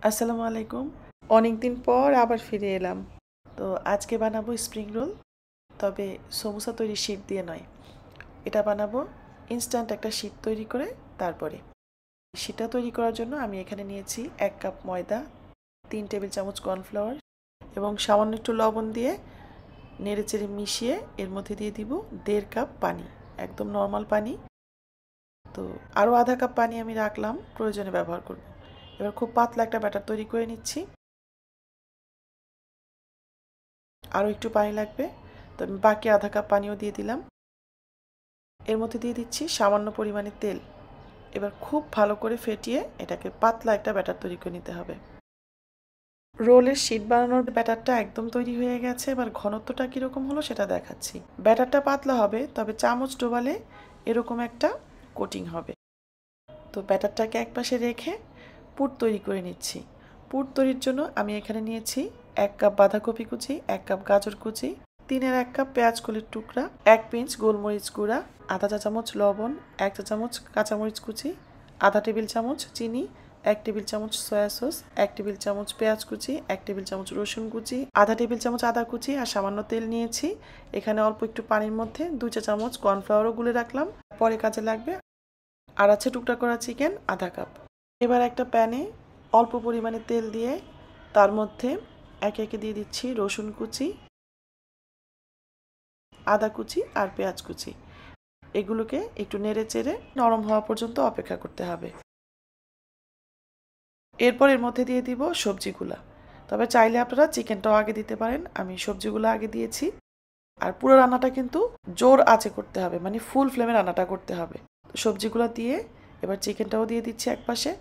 আসসালামু আলাইকুম। অনেকদিন পর আবার ফিরে এলাম। তো আজকে বানাবো স্প্রিং রোল, তবে সমোসা তৈরির শীট দিয়ে নয়। এটা বানাবো ইনস্ট্যান্ট একটা শীট তৈরি করে তারপরে। শীটটা তৈরি করার জন্য আমি এখানে নিয়েছি ১ কাপ ময়দা, ৩ টেবিল চামচ কর্নফ্লাওয়ার এবং সামান্য একটু লবণ দিয়ে নেড়েচেড়ে মিশিয়ে এর মধ্যে দিয়ে দিব ১.৫ কাপ পানি, একদম নর্মাল পানি। তো আরও আধা কাপ পানি আমি রাখলাম, প্রয়োজনে ব্যবহার করব। এবার খুব পাতলা একটা ব্যাটার তৈরি করে নিচ্ছি। আরও একটু পানি লাগবে, তো আমি বাকি আধা কাপ পানিও দিয়ে দিলাম। এর মধ্যে দিয়ে দিচ্ছি সামান্য পরিমাণে তেল। এবার খুব ভালো করে ফেটিয়ে এটাকে পাতলা একটা ব্যাটার তৈরি করে নিতে হবে। রোলের শীট বানানোর ব্যাটারটা একদম তৈরি হয়ে গেছে। এবার ঘনত্বটা কীরকম হলো সেটা দেখাচ্ছি। ব্যাটারটা পাতলা হবে, তবে চামচ ডোবালে এরকম একটা কোটিং হবে। তো ব্যাটারটাকে একপাশে রেখে পুর তৈরি করে নিচ্ছি। পুর তৈরির জন্য আমি এখানে নিয়েছি ১ কাপ বাঁধাকপি কুচি, ১ কাপ গাজর কুচি, ৩/১ কাপ পেঁয়াজ কলির টুকরা, ১ পিঞ্চ গোলমরিচ গুঁড়া, আধা চা চামচ লবণ, ১ চা চামচ কাঁচামরিচ কুচি, আধা টেবিল চামচ চিনি, ১ টেবিল চামচ সয়া সস, ১ টেবিল চামচ পেঁয়াজ কুচি, ১ টেবিল চামচ রসুন কুচি, আধা টেবিল চামচ আদা কুচি আর সামান্য তেল নিয়েছি। এখানে অল্প একটু পানির মধ্যে ২ চা চামচ কর্নফ্লাওয়ারও গুলে রাখলাম, পরে কাজে লাগবে। আর আছে টুকরা করা চিকেন আধা কাপ। এবার একটা প্যানে অল্প পরিমাণে তেল দিয়ে তার মধ্যে একে একে দিয়ে দিচ্ছি রসুন কুচি, আদা কুচি আর পেঁয়াজ কুচি। এগুলোকে একটু নেড়ে চেড়ে নরম হওয়া পর্যন্ত অপেক্ষা করতে হবে। এরপর এর মধ্যে দিয়ে দিব সবজিগুলা, তবে চাইলে আপনারা চিকেনটাও আগে দিতে পারেন। আমি সবজিগুলো আগে দিয়েছি। আর পুরো রান্নাটা কিন্তু জোর আঁচে করতে হবে, মানে ফুল ফ্লেমে রান্নাটা করতে হবে। সবজিগুলো দিয়ে এবার চিকেনটাও দিয়ে দিচ্ছি একপাশে।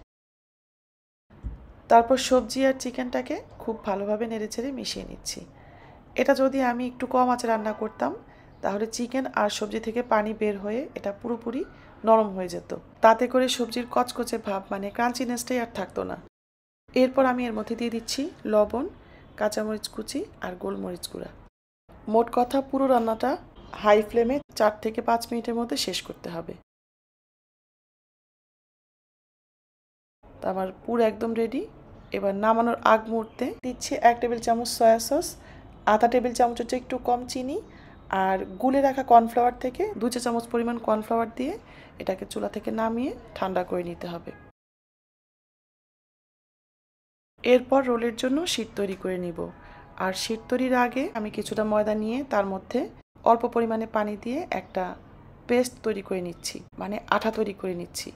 তারপর সবজি আর চিকেনটাকে খুব ভালোভাবে নেড়েচেড়ে মিশিয়ে নিচ্ছি। এটা যদি আমি একটু কম আঁচে রান্না করতাম, তাহলে চিকেন আর সবজি থেকে পানি বের হয়ে এটা পুরোপুরি নরম হয়ে যেত। তাতে করে সবজির কচকচে ভাব, মানে ক্রাঞ্চিনেসটাই আর থাকতো না। এরপর আমি এর মধ্যে দিয়ে দিচ্ছি লবণ, কাঁচামরিচ কুচি আর গোলমরিচ গুঁড়া। মোট কথা পুরো রান্নাটা হাই ফ্লেমে ৪ থেকে ৫ মিনিটের মধ্যে শেষ করতে হবে। তো আমার পুরো একদম রেডি। এবার নামানোর আগ মুহূর্তে দিচ্ছি ১ টেবিল চামচ সয়া সস, আধা টেবিল চামচের চেয়ে একটু কম চিনি আর গুলে রাখা কর্নফ্লাওয়ার থেকে ২ চা চামচ পরিমাণ কর্নফ্লাওয়ার দিয়ে এটাকে চুলা থেকে নামিয়ে ঠান্ডা করে নিতে হবে। এরপর রোলের জন্য শীট তৈরি করে নিব। আর শীট তৈরির আগে আমি কিছুটা ময়দা নিয়ে তার মধ্যে অল্প পরিমাণে পানি দিয়ে একটা পেস্ট তৈরি করে নিচ্ছি, মানে আঠা তৈরি করে নিচ্ছি।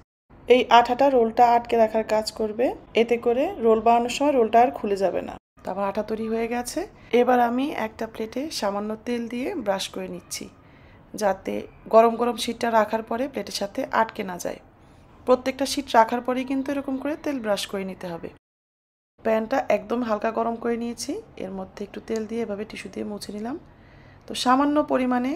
এই আঠাটা রোলটা আটকে রাখার কাজ করবে, এতে করে রোল বানানোর সময় রোলটা আর খুলে যাবে না। তারপর আঠা তৈরি হয়ে গেছে। এবার আমি একটা প্লেটে সামান্য তেল দিয়ে ব্রাশ করে নিচ্ছি, যাতে গরম গরম শীটটা রাখার পরে প্লেটের সাথে আটকে না যায়। প্রত্যেকটা শীট রাখার পরেই কিন্তু এরকম করে তেল ব্রাশ করে নিতে হবে। প্যানটা একদম হালকা গরম করে নিয়েছি, এর মধ্যে একটু তেল দিয়ে এভাবে টিস্যু দিয়ে মুছে নিলাম। তো সামান্য পরিমাণে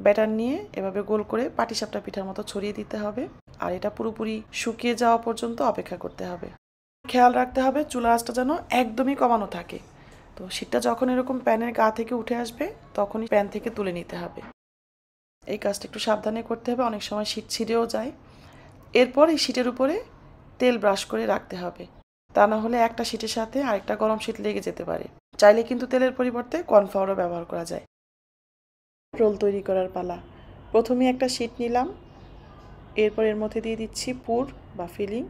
ব্যাটার নিয়ে এভাবে গোল করে পাটিসাপটা পিঠার মতো ছড়িয়ে দিতে হবে। আর এটা পুরোপুরি শুকিয়ে যাওয়া পর্যন্ত অপেক্ষা করতে হবে। খেয়াল রাখতে হবে চুলা আঁচটা যেন একদমই কমানো থাকে। তো শীতটা যখন এরকম প্যানের গা থেকে উঠে আসবে, তখনই প্যান থেকে তুলে নিতে হবে। এই কাজটা একটু সাবধানে করতে হবে, অনেক সময় শীত ছিঁড়েও যায়। এরপর এই শীটের উপরে তেল ব্রাশ করে রাখতে হবে, তা না হলে একটা শীটের সাথে আরেকটা গরম শীট লেগে যেতে পারে। চাইলে কিন্তু তেলের পরিবর্তে কর্নফ্লাওয়ারও ব্যবহার করা যায়। রোল তৈরি করার পালা। প্রথমে একটা শীট নিলাম, এরপর এর মধ্যে দিয়ে দিচ্ছি পুর বা ফিলিং।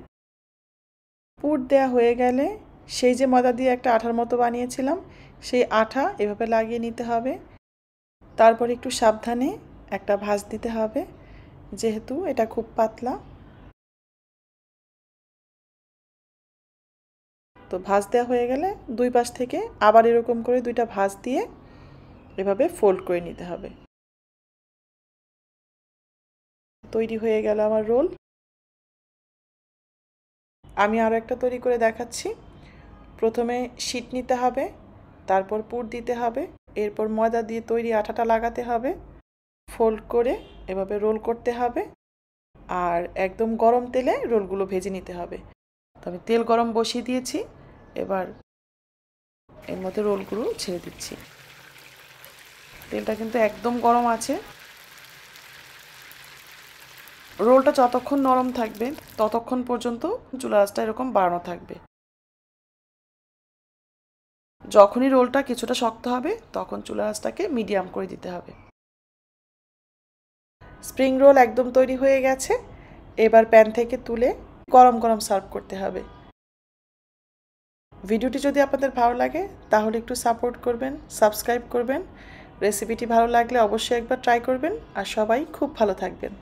পুর দেয়া হয়ে গেলে সেই যে ময়দা দিয়ে একটা আঠার মতো বানিয়েছিলাম, সেই আঠা এভাবে লাগিয়ে নিতে হবে। তারপর একটু সাবধানে একটা ভাঁজ দিতে হবে, যেহেতু এটা খুব পাতলা। তো ভাঁজ দেওয়া হয়ে গেলে দুই পাশ থেকে আবার এরকম করে দুইটা ভাঁজ দিয়ে এভাবে ফোল্ড করে নিতে হবে। তৈরি হয়ে গেল আমার রোল। আমি আরও একটা তৈরি করে দেখাচ্ছি। প্রথমে শীট নিতে হবে, তারপর পুর দিতে হবে, এরপর ময়দা দিয়ে তৈরি আঠাটা লাগাতে হবে, ফোল্ড করে এভাবে রোল করতে হবে। আর একদম গরম তেলে রোলগুলো ভেজে নিতে হবে। তো আমি তেল গরম বসিয়ে দিয়েছি, এবার এর মধ্যে রোলগুলো ছেড়ে দিচ্ছি। তেলটা কিন্তু একদম গরম আছে। রোলটা যতক্ষণ নরম থাকবে ততক্ষণ পর্যন্ত চুলা আঁচটা এরকম বাড়ানো থাকবে। যখনই রোলটা কিছুটা শক্ত হবে তখন চুলার আঁচটাকে মিডিয়াম করে দিতে হবে। স্প্রিং রোল একদম তৈরি হয়ে গেছে। এবার প্যান থেকে তুলে গরম গরম সার্ভ করতে হবে। ভিডিওটি যদি আপনাদের ভালো লাগে তাহলে একটু সাপোর্ট করবেন, সাবস্ক্রাইব করবেন। রেসিপিটি ভালো লাগলে অবশ্যই একবার ট্রাই করবেন। আর সবাই খুব ভালো থাকবেন।